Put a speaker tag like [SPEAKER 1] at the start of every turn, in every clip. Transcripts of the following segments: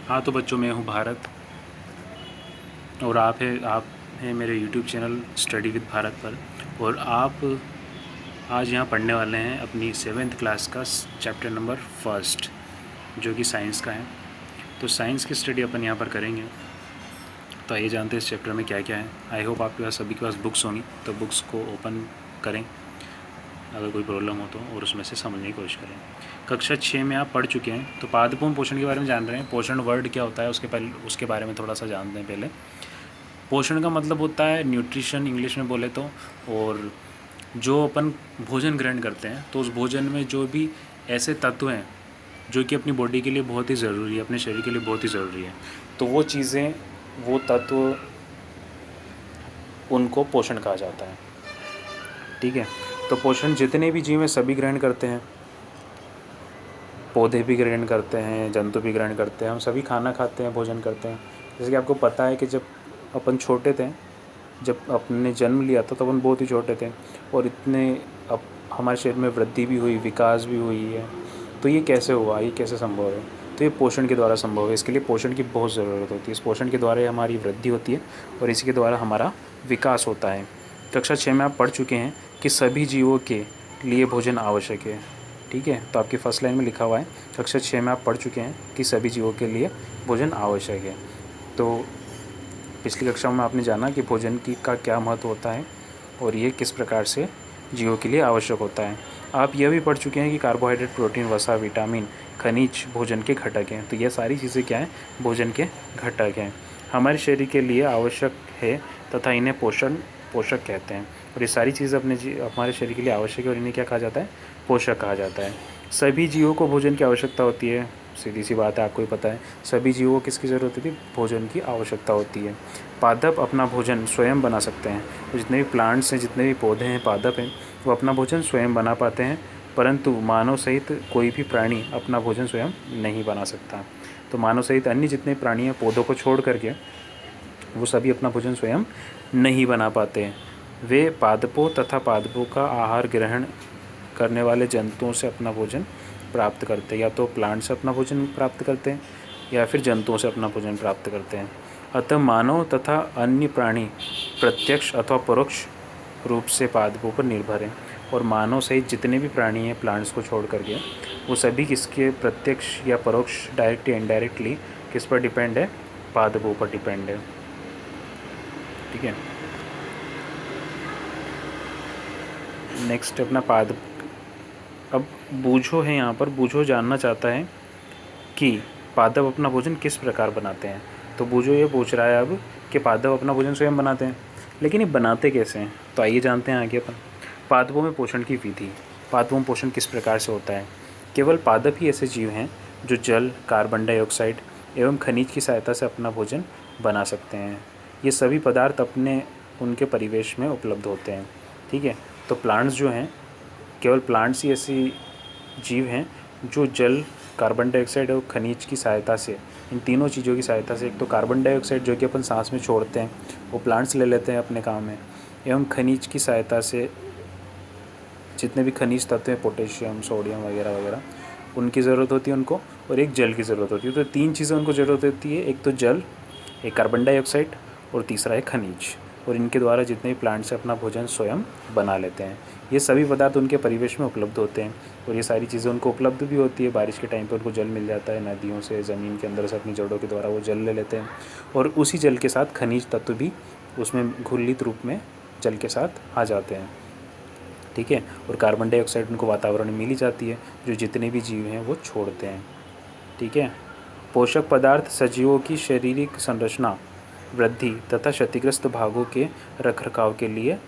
[SPEAKER 1] हाँ तो बच्चों, मैं हूँ भारत और आप हैं मेरे YouTube channel study with Bharat पर। और आप आज यहाँ पढ़ने वाले हैं अपनी 7th क्लास का चैप्टर नंबर फर्स्ट, जो कि साइंस का है। तो साइंस की स्टडी अपन यहाँ पर करेंगे। तो आइए जानते हैं इस चैप्टर में क्या क्या है। आई होप आपके पास सभी के पास बुक्स होंगी, तो बुक्स को ओपन करें अगर कोई प्रॉब्लम हो तो, और उसमें से समझने की कोशिश करें। कक्षा 6 में आप पढ़ चुके हैं, तो पादपों पोषण के बारे में जान रहे हैं। पोषण वर्ड क्या होता है उसके बारे में थोड़ा सा जानते हैं पहले। पोषण का मतलब होता है न्यूट्रिशन इंग्लिश में बोले तो। और जो अपन भोजन ग्रहण करते हैं, तो उस भोजन में जो भी ऐसे तत्व हैं जो कि अपनी बॉडी के लिए बहुत ही ज़रूरी है, अपने शरीर के लिए बहुत ही ज़रूरी है, तो वो चीज़ें, वो तत्व, उनको पोषण कहा जाता है। ठीक है। तो पोषण जितने भी जीव हैं सभी ग्रहण करते हैं। पौधे भी ग्रहण करते हैं, जंतु भी ग्रहण करते हैं, हम सभी खाना खाते हैं, भोजन करते हैं। जैसे कि आपको पता है कि जब अपन छोटे थे, जब अपने जन्म लिया था, तब अपन बहुत ही छोटे थे, और इतने अब हमारे शरीर में वृद्धि भी हुई, विकास भी हुई है। तो ये कैसे हुआ, ये कैसे संभव है? तो ये पोषण के द्वारा संभव है। इसके लिए पोषण की बहुत ज़रूरत होती है। इस पोषण के द्वारा हमारी वृद्धि होती है और इसी के द्वारा हमारा विकास होता है। कक्षा 6 में आप पढ़ चुके हैं कि सभी जीवों के लिए भोजन आवश्यक है। ठीक है, तो आपकी फर्स्ट लाइन में लिखा हुआ है, कक्षा 6 में आप पढ़ चुके हैं कि सभी जीवों के लिए भोजन आवश्यक है। तो पिछली कक्षा में आपने जाना कि भोजन की का क्या महत्व होता है और ये किस प्रकार से जीवों के लिए आवश्यक होता है। आप यह भी पढ़ चुके हैं कि कार्बोहाइड्रेट, प्रोटीन, वसा, विटामिन, खनिज भोजन के घटक हैं। तो ये सारी चीज़ें क्या हैं? भोजन के घटक हैं, हमारे शरीर के लिए आवश्यक है तथा इन्हें पोषक कहते हैं। और ये सारी चीज़ें हमारे शरीर के लिए आवश्यक है और इन्हें क्या कहा जाता है? पोषक कहा जाता है। सभी जीवों को भोजन की आवश्यकता होती है। सीधी सी बात है, आपको ही पता है सभी जीवों को किसकी ज़रूरत होती है? भोजन की आवश्यकता होती है। पादप अपना भोजन स्वयं बना सकते हैं। तो जितने भी प्लांट्स हैं, जितने भी पौधे हैं, पादप हैं, वो अपना भोजन स्वयं बना पाते हैं, परंतु मानव सहित कोई भी प्राणी अपना भोजन स्वयं नहीं बना सकता। तो मानव सहित अन्य जितने प्राणी हैं, पौधों को छोड़ करके, वो सभी अपना भोजन स्वयं नहीं बना पाते हैं। वे पादपों तथा पादपों का आहार ग्रहण करने वाले जंतुओं से अपना भोजन प्राप्त करते हैं। या तो प्लांट से अपना भोजन प्राप्त करते हैं या फिर जंतुओं से अपना भोजन प्राप्त करते हैं। अतः मानव तथा अन्य प्राणी प्रत्यक्ष अथवा परोक्ष रूप से पादपों पर निर्भर हैं। और मानव सहित जितने भी प्राणी हैं प्लांट्स को छोड़ करके, वो सभी किसके प्रत्यक्ष या परोक्ष, डायरेक्टली इनडायरेक्टली किस पर डिपेंड है? पादपों पर डिपेंड है। ठीक है। नेक्स्ट अपना अब बूझो है, यहाँ पर बूझो जानना चाहता है कि पादप अपना भोजन किस प्रकार बनाते हैं। तो बूझो ये पूछ रहा है अब कि पादप अपना भोजन स्वयं बनाते हैं, लेकिन ये बनाते कैसे हैं? तो आइए जानते हैं आगे अपन। पादपों में पोषण की विधि। पादपों में पोषण किस प्रकार से होता है? केवल पादप ही ऐसे जीव हैं जो जल, कार्बन डाइऑक्साइड एवं खनिज की सहायता से अपना भोजन बना सकते हैं। ये सभी पदार्थ उनके परिवेश में उपलब्ध होते हैं। ठीक है। तो प्लांट्स जो हैं, केवल प्लांट्स ही ऐसी जीव हैं जो जल, कार्बन डाइऑक्साइड और खनिज की सहायता से, इन तीनों चीज़ों की सहायता से, एक तो कार्बन डाइऑक्साइड जो कि अपन सांस में छोड़ते हैं, वो प्लांट्स ले लेते हैं अपने काम में, एवं खनिज की सहायता से जितने भी खनिज तत्व हैं, पोटेशियम, सोडियम वगैरह वगैरह, उनकी ज़रूरत होती है उनको, और एक जल की ज़रूरत होती है। तो 3 चीज़ें उनको ज़रूरत होती है, एक तो जल, एक कार्बन डाइऑक्साइड और तीसरा है खनिज। और इनके द्वारा जितने भी प्लांट्स अपना भोजन स्वयं बना लेते हैं। ये सभी पदार्थ उनके परिवेश में उपलब्ध होते हैं और ये सारी चीज़ें उनको उपलब्ध भी होती है। बारिश के टाइम पर उनको जल मिल जाता है, नदियों से, ज़मीन के अंदर से अपनी जड़ों के द्वारा वो जल ले लेते हैं, और उसी जल के साथ खनिज तत्व भी उसमें घुलित रूप में जल के साथ आ जाते हैं। ठीक है। और कार्बन डाइऑक्साइड उनको वातावरण में मिली जाती है, जो जितने भी जीव हैं वो छोड़ते हैं। ठीक है। पोषक पदार्थ सजीवों की शारीरिक संरचना, वृद्धि तथा क्षतिग्रस्त भागों के रखरखाव के लिए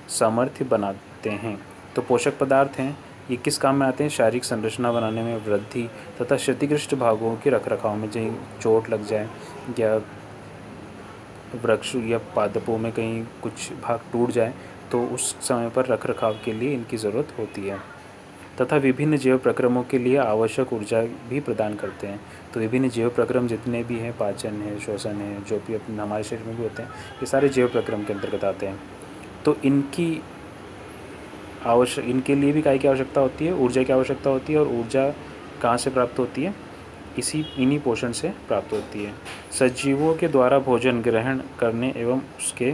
[SPEAKER 1] सामर्थ्य बनाते हैं। तो पोषक पदार्थ हैं, ये किस काम में आते हैं? शारीरिक संरचना बनाने में, वृद्धि तथा क्षतिग्रस्त भागों के रखरखाव में। कहीं चोट लग जाए या वृक्ष या पादपों में कहीं कुछ भाग टूट जाए, तो उस समय पर रखरखाव के लिए इनकी ज़रूरत होती है। तथा विभिन्न जैव प्रक्रमों के लिए आवश्यक ऊर्जा भी प्रदान करते हैं। तो विभिन्न जैव प्रक्रम जितने भी हैं, पाचन है, श्वसन है, जो भी अपने हमारे शरीर में भी होते हैं, ये सारे जैव प्रक्रम के अंतर्गत आते हैं। तो इनके लिए भी काय की आवश्यकता होती है? ऊर्जा की आवश्यकता होती है। और ऊर्जा कहाँ से प्राप्त होती है? इन्हीं पोषण से प्राप्त होती है। सजीवों के द्वारा भोजन ग्रहण करने एवं उसके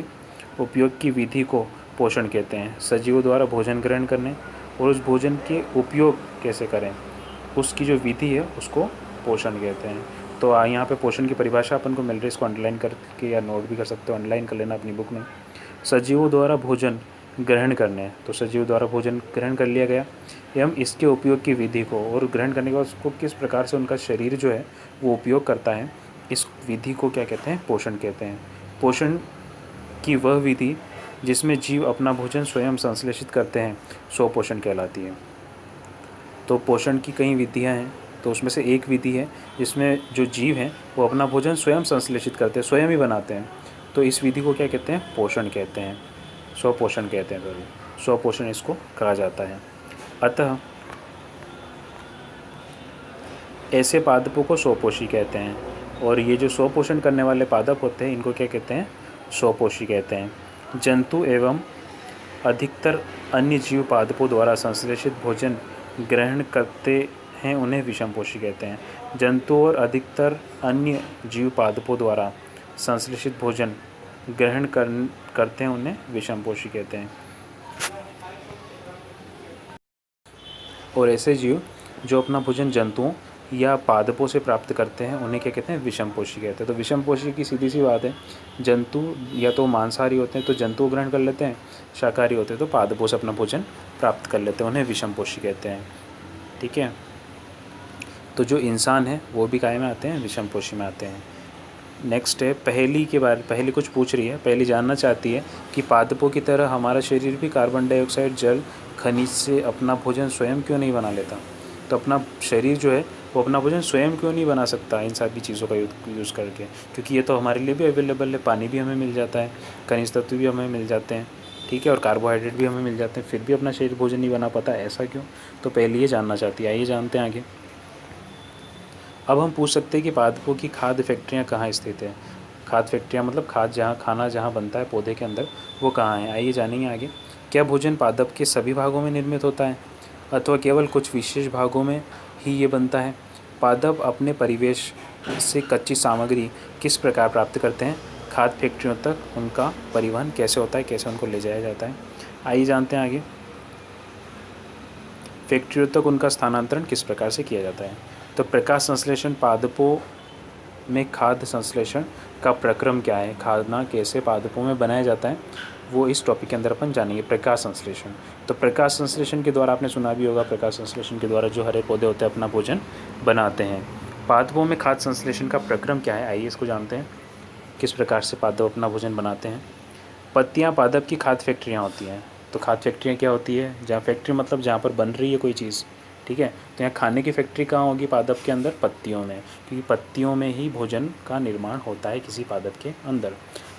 [SPEAKER 1] उपयोग की विधि को पोषण कहते हैं। सजीवों द्वारा भोजन ग्रहण करने और उस भोजन के उपयोग कैसे करें, उसकी जो विधि है उसको पोषण कहते हैं। तो यहाँ पे पोषण की परिभाषा अपन को मिल रही है, इसको अंडरलाइन करके या नोट भी कर सकते हो, अंडरलाइन कर लेना अपनी बुक में। सजीवों द्वारा भोजन ग्रहण करने, तो सजीव द्वारा भोजन ग्रहण कर लिया गया एवं इसके उपयोग की विधि को, और ग्रहण करने के बाद उसको किस प्रकार से उनका शरीर जो है वो उपयोग करता है, इस विधि को क्या कहते हैं, पोषण कहते हैं। पोषण की वह विधि जिसमें जीव अपना भोजन स्वयं संश्लेषित करते हैं स्वपोषण कहलाती है। तो पोषण की कई विधियां हैं, तो उसमें से एक विधि है जिसमें जो जीव हैं वो अपना भोजन स्वयं संश्लेषित करते हैं, स्वयं ही बनाते हैं। तो इस विधि को क्या कहते हैं, पोषण कहते हैं, स्वपोषण कहते हैं। स्वपोषण इसको कहा जाता है। अतः ऐसे पादपों को स्वपोषी कहते हैं, और ये जो स्वपोषण करने वाले पादप होते हैं इनको क्या कहते हैं, स्वपोषी कहते हैं। जंतु एवं अधिकतर अन्य जीव पादपों द्वारा संश्लेषित भोजन ग्रहण करते हैं, उन्हें विषमपोषी कहते हैं। जंतु और अधिकतर अन्य जीव पादपों द्वारा संश्लेषित भोजन ग्रहण करते हैं, उन्हें विषमपोषी कहते हैं। और ऐसे जीव जो अपना भोजन जंतुओं या पादपों से प्राप्त करते हैं उन्हें क्या कहते हैं, विषमपोषी कहते हैं। तो विषमपोषी की सीधी सी बात है, जंतु या तो मांसाहारी होते हैं तो जंतु ग्रहण कर लेते हैं, शाकाहारी होते हैं तो पादपों से अपना भोजन प्राप्त कर लेते हैं, उन्हें विषमपोषी कहते हैं। ठीक है, तो जो इंसान है वो भी काय में आते हैं, विषमपोषी में आते हैं। नेक्स्ट है पहेली के बारे, पहेली कुछ पूछ रही है। पहेली जानना चाहती है कि पादपों की तरह हमारा शरीर भी कार्बन डाइऑक्साइड, जल, खनिज से अपना भोजन स्वयं क्यों नहीं बना लेता। तो अपना शरीर जो है वो अपना भोजन स्वयं क्यों नहीं बना सकता इन सभी चीज़ों का यूज़ करके, क्योंकि ये तो हमारे लिए भी अवेलेबल है, पानी भी हमें मिल जाता है, खनिज तत्व भी हमें मिल जाते हैं, ठीक है, और कार्बोहाइड्रेट भी हमें मिल जाते हैं, फिर भी अपना शरीर भोजन नहीं बना पाता, ऐसा क्यों। तो पहले ये जानना चाहती है, आइए जानते हैं आगे। अब हम पूछ सकते हैं कि पादपों की खाद्य फैक्ट्रियाँ कहाँ स्थित है। खाद्य फैक्ट्रियाँ मतलब खाना जहाँ बनता है पौधे के अंदर, वो कहाँ है, आइए जानेंगे आगे। क्या भोजन पादप के सभी भागों में निर्मित होता है अथवा केवल कुछ विशेष भागों में ही ये बनता है। पादप अपने परिवेश से कच्ची सामग्री किस प्रकार प्राप्त करते हैं। खाद्य फैक्ट्रियों तक उनका परिवहन कैसे होता है, कैसे उनको ले जाया जाता है, आइए जानते हैं आगे। फैक्ट्रियों तक उनका स्थानांतरण किस प्रकार से किया जाता है। तो प्रकाश संश्लेषण पादपों में खाद्य संश्लेषण का प्रक्रम क्या है, खाना कैसे पादपों में बनाया जाता है, वो इस टॉपिक के अंदर अपन जानेंगे। प्रकाश संश्लेषण, तो प्रकाश संश्लेषण के द्वारा आपने सुना भी होगा, प्रकाश संश्लेषण के द्वारा जो हरे पौधे होते हैं अपना भोजन बनाते हैं। पादपों में खाद्य संश्लेषण का प्रक्रम क्या है, आइए इसको जानते हैं, किस प्रकार से पादप अपना भोजन बनाते हैं। पत्तियाँ पादप की खाद्य फैक्ट्रियाँ होती हैं। तो खाद्य फैक्ट्रियाँ क्या होती है, जहाँ फैक्ट्री मतलब जहाँ पर बन रही है कोई चीज़, ठीक है। तो यहाँ खाने की फैक्ट्री कहाँ होगी, पादप के अंदर, पत्तियों में, क्योंकि पत्तियों में ही भोजन का निर्माण होता है किसी पादप के अंदर।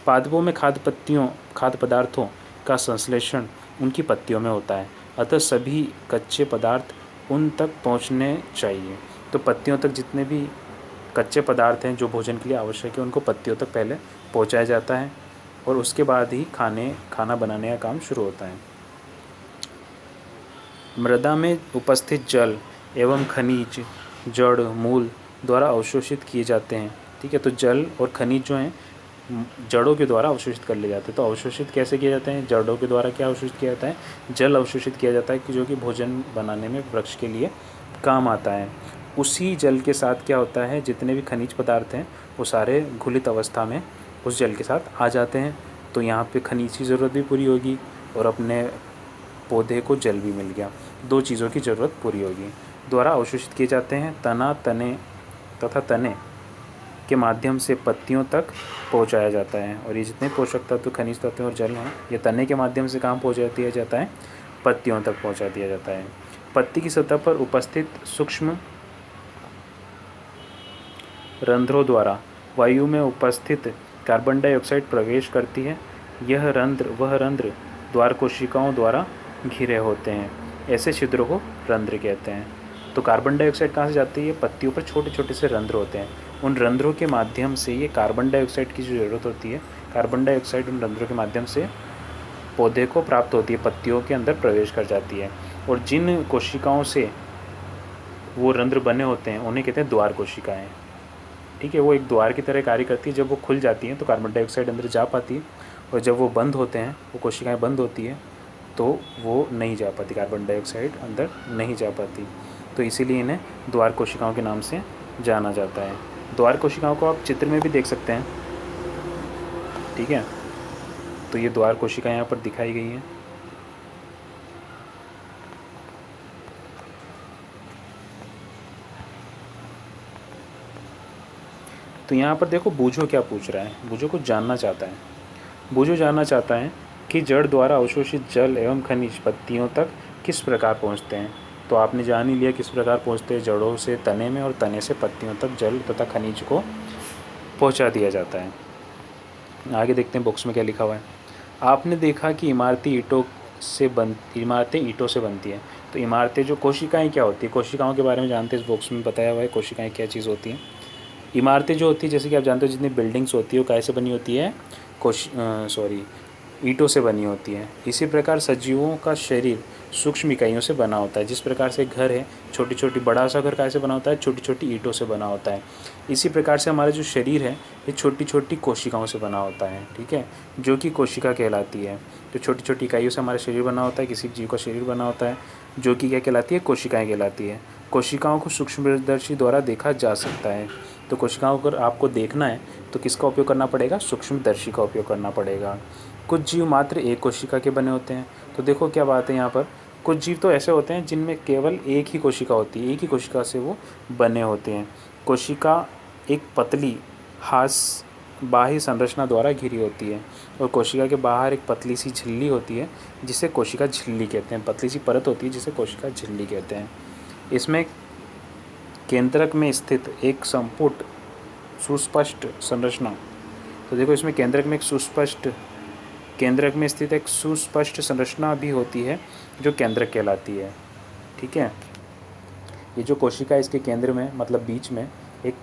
[SPEAKER 1] पादपों में खाद्य पदार्थों का संश्लेषण उनकी पत्तियों में होता है, अतः सभी कच्चे पदार्थ उन तक पहुँचने चाहिए। तो पत्तियों तक जितने भी कच्चे पदार्थ हैं जो भोजन के लिए आवश्यक है उनको पत्तियों तक पहले पहुँचाया जाता है, और उसके बाद ही खाना बनाने का काम शुरू होता है। मृदा में उपस्थित जल एवं खनिज जड़ मूल द्वारा अवशोषित किए जाते हैं, ठीक है। तो जल और खनिज जो हैं जड़ों के द्वारा अवशोषित कर लिए जाते हैं। तो अवशोषित कैसे किए जाते हैं, जड़ों के द्वारा क्या अवशोषित किया जाता है, जल अवशोषित किया जाता है कि जो कि भोजन बनाने में वृक्ष के लिए काम आता है। उसी जल के साथ क्या होता है, जितने भी खनिज पदार्थ हैं वो सारे घुलित अवस्था में उस जल के साथ आ जाते हैं। तो यहाँ पे खनिज की ज़रूरत भी पूरी होगी और अपने पौधे को जल भी मिल गया, दो चीज़ों की ज़रूरत पूरी होगी। द्वारा अवशोषित किए जाते हैं, तने के माध्यम से पत्तियों तक पहुँचाया जाता है। और ये जितने पोषक तत्व, खनिज तत्व और जल हैं ये तने के माध्यम से कहाँ पहुँचा दिया जाता है, पत्तियों तक पहुँचा दिया जाता है। पत्ती की सतह पर उपस्थित सूक्ष्म रंध्रों द्वारा वायु में उपस्थित कार्बन डाइऑक्साइड प्रवेश करती है। वह रंध्र द्वार कोशिकाओं द्वारा घिरे होते हैं, ऐसे छिद्रों को रंध्र कहते हैं। तो कार्बन डाइऑक्साइड कहाँ से जाती है, पत्तियों पर छोटे छोटे से रंध्र होते हैं, उन रंध्रों के माध्यम से ये कार्बन डाइऑक्साइड की जो ज़रूरत होती है, कार्बन डाइऑक्साइड उन रंध्रों के माध्यम से पौधे को प्राप्त होती है, पत्तियों के अंदर प्रवेश कर जाती है। और जिन कोशिकाओं से वो रंध्र बने होते हैं उन्हें कहते हैं द्वार कोशिकाएँ। ठीक है, वो एक द्वार की तरह कार्य करती है। जब वो खुल जाती हैं तो कार्बन डाइऑक्साइड अंदर जा पाती है, और जब वो बंद होते हैं, वो कोशिकाएं बंद होती है, तो वो नहीं जा पाती, कार्बन डाइऑक्साइड अंदर नहीं जा पाती। तो इसीलिए इन्हें द्वार कोशिकाओं के नाम से जाना जाता है। द्वार कोशिकाओं को आप चित्र में भी देख सकते हैं। ठीक है, तो ये द्वार कोशिकाएं यहाँ पर दिखाई गई हैं। तो यहाँ पर देखो बूझो क्या पूछ रहा है, बूझो कुछ जानना चाहता है। बूझो जानना चाहता है कि जड़ द्वारा अवशोषित जल एवं खनिज पत्तियों तक किस प्रकार पहुँचते हैं। तो आपने जान ही लिया किस प्रकार पहुँचते हैं, जड़ों से तने में और तने से पत्तियों तक जल तथा खनिज को पहुँचा दिया जाता है। आगे देखते हैं बॉक्स में क्या लिखा हुआ है। आपने देखा कि इमारतें ईंटों से बनती हैं। तो इमारतें जो कोशिकाएं क्या होती है, कोशिकाओं के बारे में जानते हैं, इस बॉक्स में बताया हुआ है कोशिकाएं क्या चीज़ होती हैं। इमारतें जो होती है, जैसे कि आप जानते हो जितनी बिल्डिंग्स होती है वो कैसे बनी होती है, ईंटों से बनी होती है। इसी प्रकार सजीवों का शरीर सूक्ष्म इकाइयों से बना होता है। जिस प्रकार से घर है, छोटी छोटी, बड़ा सा घर कैसे बना होता है, छोटी छोटी ईंटों से बना होता है। इसी प्रकार से हमारा जो शरीर है ये छोटी छोटी कोशिकाओं से बना होता है। ठीक है, जो कि कोशिका कहलाती है। तो छोटी छोटी इकाइयों से हमारा शरीर बना होता है, किसी जीव का शरीर बना होता है, जो कि क्या कहलाती है, कोशिकाएँ कहलाती है। कोशिकाओं को सूक्ष्मदर्शी द्वारा देखा जा सकता है। तो कोशिकाओं को अगर आपको देखना है तो किसका उपयोग करना पड़ेगा, सूक्ष्मदर्शी का उपयोग करना पड़ेगा। कुछ जीव मात्र एक कोशिका के बने होते हैं। तो देखो क्या बात है यहाँ पर, कुछ जीव तो ऐसे होते हैं जिनमें केवल एक ही कोशिका होती है, एक ही कोशिका से वो बने होते हैं। कोशिका एक पतली हास बाह्य संरचना द्वारा घिरी होती है, और कोशिका के बाहर एक पतली सी झिल्ली होती है जिसे कोशिका झिल्ली कहते हैं। पतली सी परत होती है जिसे कोशिका झिल्ली कहते हैं। इसमें केंद्रक में स्थित एक संपुट सुस्पष्ट संरचना, तो देखो इसमें केंद्रक में स्थित एक सुस्पष्ट संरचना भी होती है जो केंद्रक कहलाती है। ठीक है, ये जो कोशिका है इसके केंद्र में, मतलब बीच में एक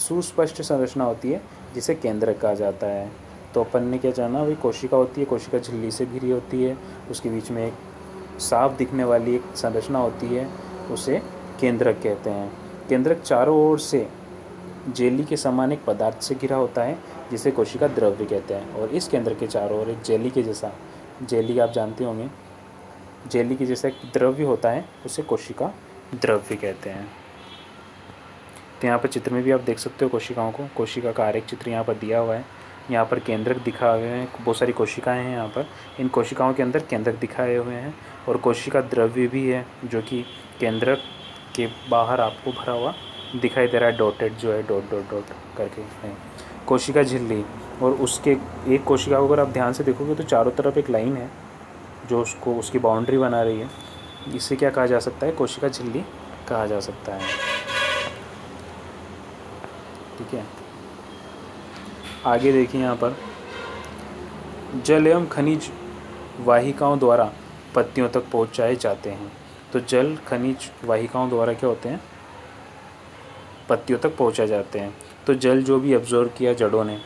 [SPEAKER 1] सुस्पष्ट संरचना होती है जिसे केंद्रक कहा जाता है। तो अपन ने क्या जाना, वही कोशिका होती है, कोशिका झिल्ली से घिरी होती है, उसके बीच में एक साफ दिखने वाली एक संरचना होती है, उसे केंद्रक कहते हैं। केंद्रक चारों ओर से जेली के समान एक पदार्थ से घिरा होता है जिसे कोशिका द्रव्य कहते हैं। और इस केंद्र के चारों ओर एक जेली के जैसा, जेली आप जानते होंगे, जेली के जैसा एक द्रव्य होता है, उसे कोशिका द्रव्य कहते हैं। तो यहाँ पर चित्र में भी आप देख सकते हो कोशिकाओं को, कोशिका का आरेख चित्र यहाँ पर दिया हुआ है। यहाँ पर केंद्रक दिखा हुए हैं, बहुत सारी कोशिकाएं हैं यहाँ पर, इन कोशिकाओं के अंदर केंद्रक दिखाए हुए हैं, और कोशिका द्रव्य भी है जो कि केंद्रक के बाहर आपको भरा हुआ दिखाई दे रहा है, डॉटेड जो है, डॉट डॉट डॉट करके है। कोशिका झिल्ली, और उसके एक कोशिका को अगर आप ध्यान से देखोगे तो चारों तरफ एक लाइन है जो उसको उसकी बाउंड्री बना रही है। इसे क्या कहा जा सकता है, कोशिका झिल्ली कहा जा सकता है। ठीक है, आगे देखिए यहाँ पर, जल एवं खनिज वाहिकाओं द्वारा पत्तियों तक पहुँचाए जाते हैं। तो जल खनिज वाहिकाओं द्वारा क्या होते हैं, पत्तियों तक पहुँचाए जाते हैं। तो जल जो भी एब्जॉर्व किया जड़ों ने,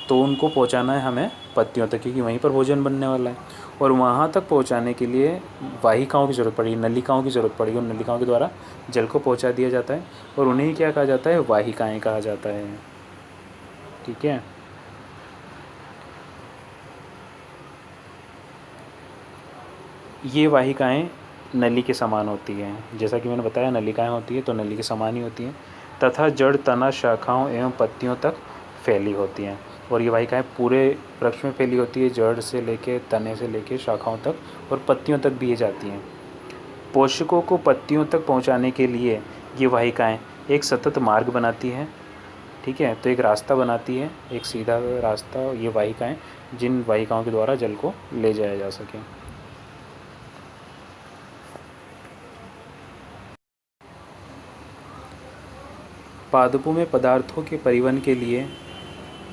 [SPEAKER 1] तो उनको पहुँचाना है हमें पत्तियों तक, क्योंकि वहीं पर भोजन बनने वाला है। और वहाँ तक पहुँचाने के लिए वाहिकाओं की ज़रूरत पड़ेगी, नलिकाओं की ज़रूरत पड़ेगी। उन नलिकाओं के द्वारा जल को पहुँचा दिया जाता है, और उन्हें क्या कहा जाता है, वाहिकाएँ कहा जाता है। ठीक है, ये वाहिकाएँ नली के समान होती हैं। जैसा कि मैंने बताया नलिकाएँ होती है तो नली के समान ही होती हैं, तथा जड़, तना, शाखाओं एवं पत्तियों तक फैली होती हैं। और ये वाहिकाएँ पूरे वृक्ष में फैली होती है, जड़ से लेके, तने से लेके शाखाओं तक, और पत्तियों तक भी ये जाती हैं। पोषकों को पत्तियों तक पहुंचाने के लिए ये वाहिकाएँ एक सतत मार्ग बनाती हैं। ठीक है, तो एक रास्ता बनाती है, एक सीधा रास्ता, ये वाहिकाएँ, जिन वाहिकाओं के द्वारा जल को ले जाया जा सके। पादपों में पदार्थों के परिवहन के लिए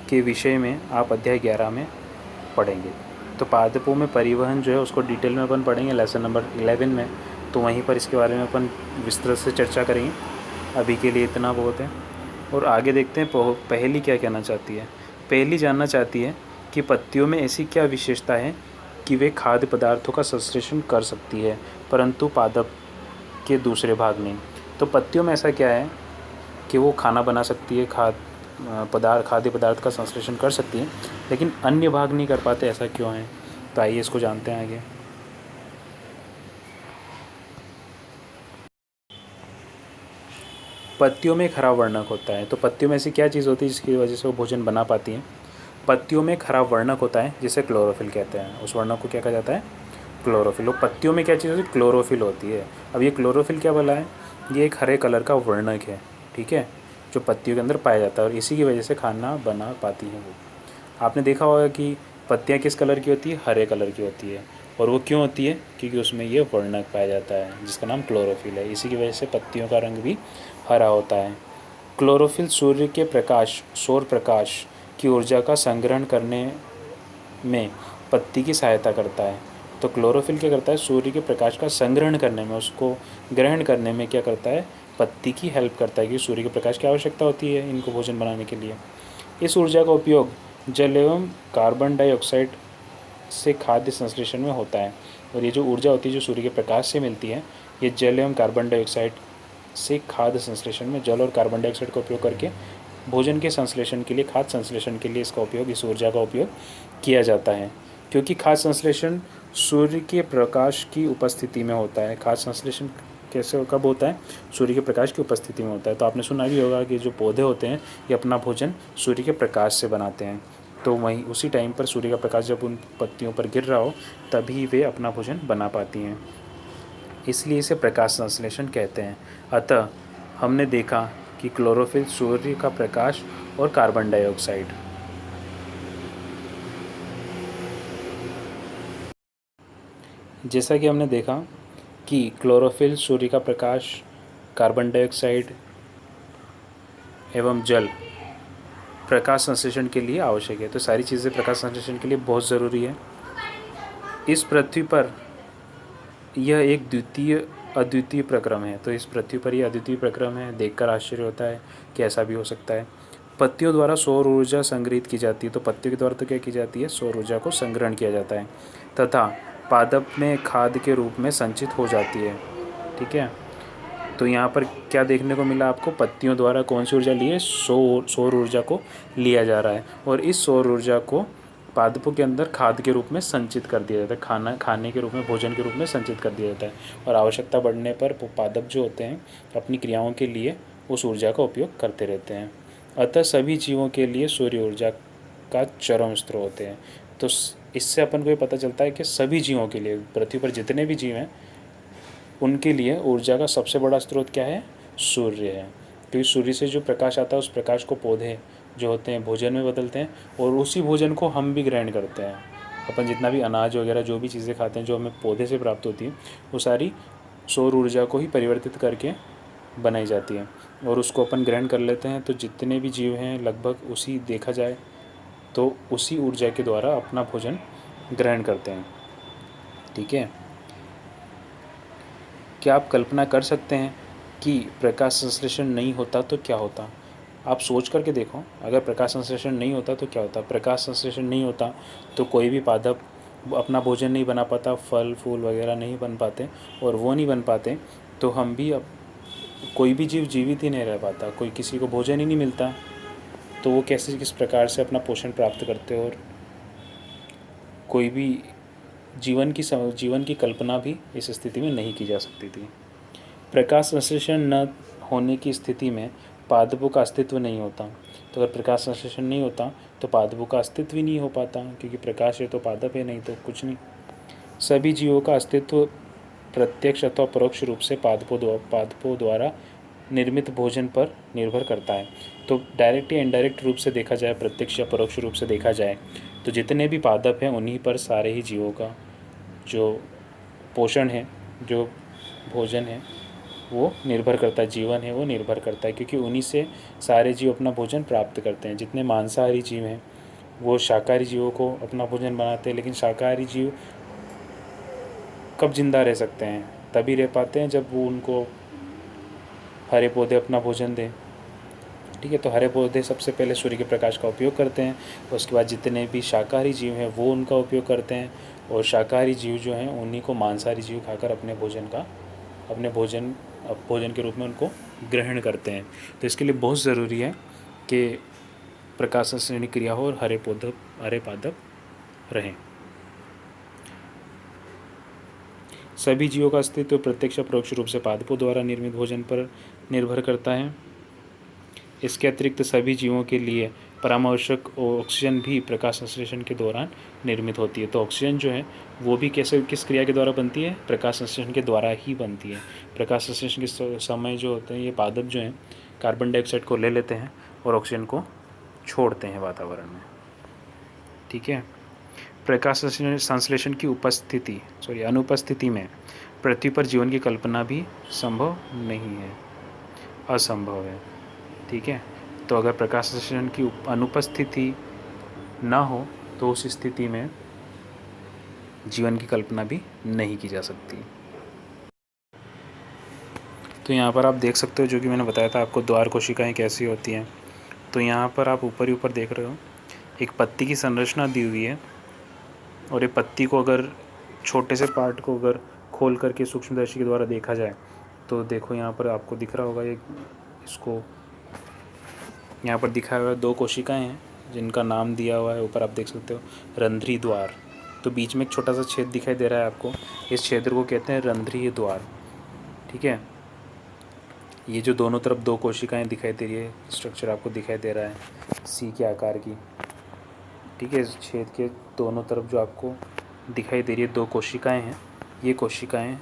[SPEAKER 1] के विषय में आप अध्याय 11 में पढ़ेंगे। तो पादपों में परिवहन जो है उसको डिटेल में अपन पढ़ेंगे लेसन नंबर 11 में, तो वहीं पर इसके बारे में अपन विस्तृत से चर्चा करेंगे। अभी के लिए इतना बहुत है, और आगे देखते हैं पहेली क्या कहना चाहती है। पहेली जानना चाहती है कि पत्तियों में ऐसी क्या विशेषता है कि वे खाद्य पदार्थों का संश्लेषण कर सकती है, परंतु पादप के दूसरे भाग नहीं। तो पत्तियों में ऐसा क्या है कि वो खाना बना सकती है, खाद्य पदार्थ का संश्लेषण कर सकती है, लेकिन अन्य भाग नहीं कर पाते, ऐसा क्यों है? तो आइए इसको जानते हैं आगे। पत्तियों में खराब वर्णक होता है। तो पत्तियों में ऐसी क्या चीज़ होती है जिसकी वजह से वो भोजन बना पाती हैं? पत्तियों में खराब वर्णक होता है जिसे क्लोरोफिल कहते हैं। उस वर्णक को क्या कहा जाता है? क्लोरोफिल। और पत्तियों में क्या चीज़ होती है? क्लोरोफिल होती है। अब ये क्लोरोफिल क्या बोला है? ये एक हरे कलर का वर्णक है, ठीक है, जो पत्तियों के अंदर पाया जाता है और इसी की वजह से खाना बना पाती हैं वो। आपने देखा होगा कि पत्तियाँ किस कलर की होती है? हरे कलर की होती है। और वो क्यों होती है? क्योंकि उसमें ये वर्णक पाया जाता है जिसका नाम क्लोरोफिल है। इसी की वजह से पत्तियों का रंग भी हरा होता है। क्लोरोफिल सूर्य के प्रकाश, सौर प्रकाश की ऊर्जा का संग्रहण करने में पत्ती की सहायता करता है। तो क्लोरोफिल क्या करता है? सूर्य के प्रकाश का संग्रहण करने में, उसको ग्रहण करने में क्या करता है? पत्ती की हेल्प करता है, क्योंकि सूर्य के प्रकाश की आवश्यकता होती है इनको भोजन बनाने के लिए। इस ऊर्जा का उपयोग जल एवं कार्बन डाइऑक्साइड से खाद्य संश्लेषण में होता है। और ये जो ऊर्जा होती है जो सूर्य के प्रकाश से मिलती है, ये जल एवं कार्बन डाइऑक्साइड से खाद्य संश्लेषण में, जल और कार्बन डाइऑक्साइड का उपयोग करके भोजन के संश्लेषण के लिए, खाद्य संश्लेषण के लिए इसका उपयोग, इस ऊर्जा का उपयोग किया जाता है। क्योंकि खाद्य संश्लेषण सूर्य के प्रकाश की उपस्थिति में होता है। खाद्य संश्लेषण कैसे कब होता है? सूर्य के प्रकाश की उपस्थिति में होता है। तो आपने सुना भी होगा कि जो पौधे होते हैं ये अपना भोजन सूर्य के प्रकाश से बनाते हैं। तो वहीं उसी टाइम पर सूर्य का प्रकाश जब उन पत्तियों पर गिर रहा हो तभी वे अपना भोजन बना पाती हैं, इसलिए इसे प्रकाश संश्लेषण कहते हैं। अतः हमने देखा कि क्लोरोफिल, सूर्य का प्रकाश और कार्बन डाइऑक्साइड, जैसा कि हमने देखा कि क्लोरोफिल, सूर्य का प्रकाश, कार्बन डाइऑक्साइड एवं जल प्रकाश संश्लेषण के लिए आवश्यक है। तो सारी चीज़ें प्रकाश संश्लेषण के लिए बहुत ज़रूरी है। इस पृथ्वी पर यह एक अद्वितीय प्रक्रम है। तो इस पृथ्वी पर यह अद्वितीय प्रक्रम है, देखकर आश्चर्य होता है कि ऐसा भी हो सकता है। पत्तियों द्वारा सौर ऊर्जा संग्रहित की जाती है। तो पत्तियों के द्वारा तो क्या की जाती है? सौर ऊर्जा को संग्रहण किया जाता है तथा पादप में खाद के रूप में संचित हो जाती है, ठीक है। तो यहाँ पर क्या देखने को मिला आपको? पत्तियों द्वारा कौन सी ऊर्जा ली है? सौर ऊर्जा को लिया जा रहा है और इस सौर ऊर्जा को पादपों के अंदर खाद के रूप में संचित कर दिया जाता है, खाने के रूप में, भोजन के रूप में संचित कर दिया जाता है। और आवश्यकता बढ़ने पर पादप जो होते हैं अपनी क्रियाओं के लिए उस ऊर्जा का उपयोग करते रहते हैं। अतः सभी जीवों के लिए सूर्य ऊर्जा का चरम स्रोत है। तो इससे अपन को ये पता चलता है कि सभी जीवों के लिए, पृथ्वी पर जितने भी जीव हैं उनके लिए ऊर्जा का सबसे बड़ा स्रोत क्या है? सूर्य है। क्योंकि सूर्य से जो प्रकाश आता है उस प्रकाश को पौधे जो होते हैं भोजन में बदलते हैं और उसी भोजन को हम भी ग्रहण करते हैं। अपन जितना भी अनाज वगैरह जो भी चीज़ें खाते हैं जो हमें पौधे से प्राप्त होती हैं वो सारी सौर ऊर्जा को ही परिवर्तित करके बनाई जाती है और उसको अपन ग्रहण कर लेते हैं। तो जितने भी जीव हैं लगभग उसी, देखा जाए तो उसी ऊर्जा के द्वारा अपना भोजन ग्रहण करते हैं, ठीक है। क्या आप कल्पना कर सकते हैं कि प्रकाश संश्लेषण नहीं होता तो क्या होता? आप सोच करके देखो, अगर प्रकाश संश्लेषण नहीं होता तो क्या होता? प्रकाश संश्लेषण नहीं होता तो कोई भी पादप अपना भोजन नहीं बना पाता, फल फूल वगैरह नहीं बन पाते, और वो नहीं बन पाते तो हम भी कोई भी जीव जीवित ही नहीं रह पाता, कोई किसी को भोजन ही नहीं मिलता, तो वो कैसे, किस प्रकार से अपना पोषण प्राप्त करते? और कोई भी जीवन की कल्पना भी इस स्थिति में नहीं की जा सकती थी। प्रकाश संश्लेषण न होने की स्थिति में पादपों का अस्तित्व नहीं होता। तो अगर प्रकाश संश्लेषण नहीं होता तो पादपों का अस्तित्व ही नहीं हो पाता, क्योंकि प्रकाश है तो पादप है, नहीं तो कुछ नहीं। सभी जीवों का अस्तित्व प्रत्यक्ष अथवा परोक्ष रूप से पादपों द्वारा निर्मित भोजन पर निर्भर करता है। तो डायरेक्ट या इनडायरेक्ट रूप से देखा जाए, प्रत्यक्ष या परोक्ष रूप से देखा जाए, तो जितने भी पादप हैं उन्हीं पर सारे ही जीवों का जो पोषण है, जो भोजन है वो निर्भर करता है, जीवन है वो निर्भर करता है, क्योंकि उन्हीं से सारे जीव अपना भोजन प्राप्त करते हैं। जितने मांसाहारी जीव हैं वो शाकाहारी जीवों को अपना भोजन बनाते हैं, लेकिन शाकाहारी जीव कब जिंदा रह सकते हैं? तभी रह पाते हैं जब वो उनको हरे पौधे अपना भोजन दें, ठीक है। तो हरे पौधे सबसे पहले सूर्य के प्रकाश का उपयोग करते हैं, उसके बाद जितने भी शाकाहारी जीव हैं वो उनका उपयोग करते हैं, और शाकाहारी जीव जो हैं उन्हीं को मांसाहारी जीव खाकर अपने भोजन का अपने भोजन के रूप में उनको ग्रहण करते हैं। तो इसके लिए बहुत ज़रूरी है कि प्रकाश संश्लेषण क्रिया हो और हरे पादप रहें। सभी जीवों का अस्तित्व प्रत्यक्ष परोक्ष रूप से पादपों द्वारा निर्मित भोजन पर निर्भर करता है। इसके अतिरिक्त सभी जीवों के लिए परमावश्यक ऑक्सीजन भी प्रकाश संश्लेषण के दौरान निर्मित होती है। तो ऑक्सीजन जो है वो भी किस क्रिया के द्वारा बनती है? प्रकाश संश्लेषण के द्वारा ही बनती है। प्रकाश संश्लेषण के समय जो होते हैं ये पादप जो हैं कार्बन डाइऑक्साइड को ले लेते हैं और ऑक्सीजन को छोड़ते हैं वातावरण में। ठीक है। प्रकाश संश्लेषण की अनुपस्थिति में पृथ्वी पर जीवन की कल्पना भी संभव नहीं है, असंभव है। ठीक है। तो अगर प्रकाश संश्लेषण की अनुपस्थिति ना हो तो उस स्थिति में जीवन की कल्पना भी नहीं की जा सकती। तो यहाँ पर आप देख सकते हो, जो कि मैंने बताया था आपको, द्वार कोशिकाएं कैसी होती हैं। तो यहाँ पर आप ऊपर ही ऊपर देख रहे हो एक पत्ती की संरचना दी हुई है, और ये पत्ती को अगर छोटे से पार्ट को अगर खोल करके सूक्ष्मदर्शी के द्वारा देखा जाए तो देखो यहाँ पर आपको दिख रहा होगा, इसको यहाँ पर दिखाया हुआ है 2 कोशिकाएं हैं जिनका नाम दिया हुआ है ऊपर, आप देख सकते हो रंध्री द्वार। तो बीच में एक छोटा सा छेद दिखाई दे रहा है आपको, इस क्षेत्र को कहते हैं रंध्रीय द्वार। ठीक है। ये जो दोनों तरफ 2 कोशिकाएं दिखाई दे रही है, स्ट्रक्चर आपको दिखाई दे रहा है सी के आकार की। ठीक है। इस छेद के दोनों तरफ जो आपको दिखाई दे रही है 2 कोशिकाएं हैं, ये कोशिकाएं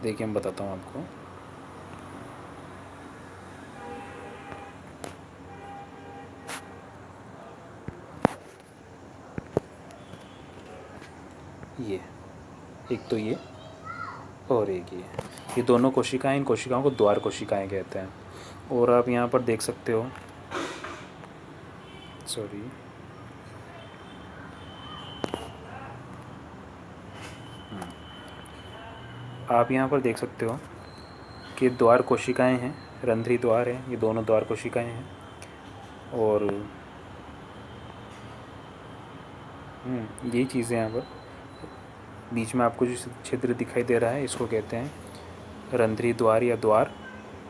[SPEAKER 1] देखिए, मैं बताता हूँ आपको। एक तो ये और एक ये दोनों कोशिकाएं, इन कोशिकाओं को द्वार कोशिकाएं कहते हैं। और आप यहाँ पर देख सकते हो, आप यहाँ पर देख सकते हो कि द्वार कोशिकाएं हैं, रंध्री द्वार हैं, ये दोनों द्वार कोशिकाएं हैं। और यही चीज़ें यहाँ पर बीच में आपको जो छिद्र दिखाई दे रहा है इसको कहते हैं रंध्री द्वार या द्वार।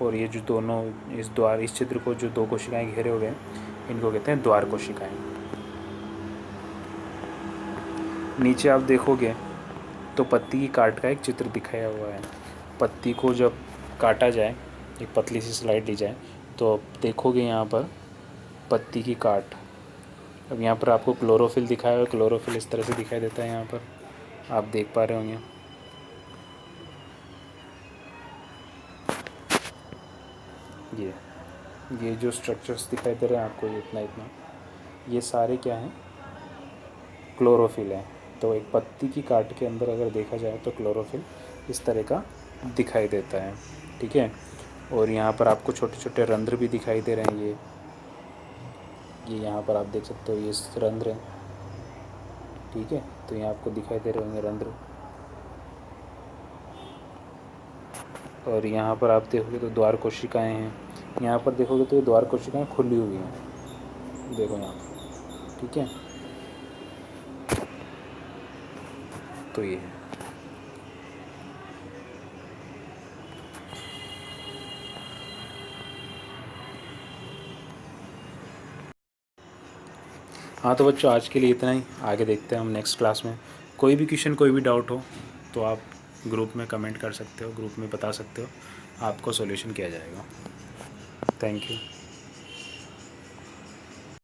[SPEAKER 1] और ये जो दोनों इस छिद्र को जो 2 कोशिकाएं घेरे हुए हैं इनको कहते हैं द्वार कोशिकाएं। नीचे आप देखोगे तो पत्ती की काट का एक चित्र दिखाया हुआ है। पत्ती को जब काटा जाए, एक पतली सी स्लाइड ली जाए, तो आप देखोगे यहाँ पर पत्ती की काट। अब यहाँ पर आपको क्लोरोफिल दिखाया हुआ है, क्लोरोफिल इस तरह से दिखाई देता है, यहाँ पर आप देख पा रहे होंगे। ये जो स्ट्रक्चर्स दिखाई दे रहे हैं आपको, ये इतना ये सारे क्या हैं? क्लोरोफिल हैं। तो एक पत्ती की काट के अंदर अगर देखा जाए तो क्लोरोफिल इस तरह का दिखाई देता है। ठीक है। और यहाँ पर आपको छोटे छोटे रंध्र भी दिखाई दे रहे हैं। ये यहाँ पर आप देख सकते हो, ये रंध्र है। ठीक है। तो यहाँ आपको दिखाई दे रहे होंगे रंध्र। और यहाँ पर आप देखोगे तो द्वार कोशिकाएं हैं। यहाँ पर देखोगे तो ये द्वार कोशिकाएं खुली हुई हैं, देखो यहाँ पर। ठीक है। तो ये है। हाँ तो बच्चों, आज के लिए इतना ही। आगे देखते हैं हम नेक्स्ट क्लास में। कोई भी क्वेश्चन, कोई भी डाउट हो तो आप ग्रुप में कमेंट कर सकते हो, ग्रुप में बता सकते हो, आपको सॉल्यूशन किया जाएगा। Thank you.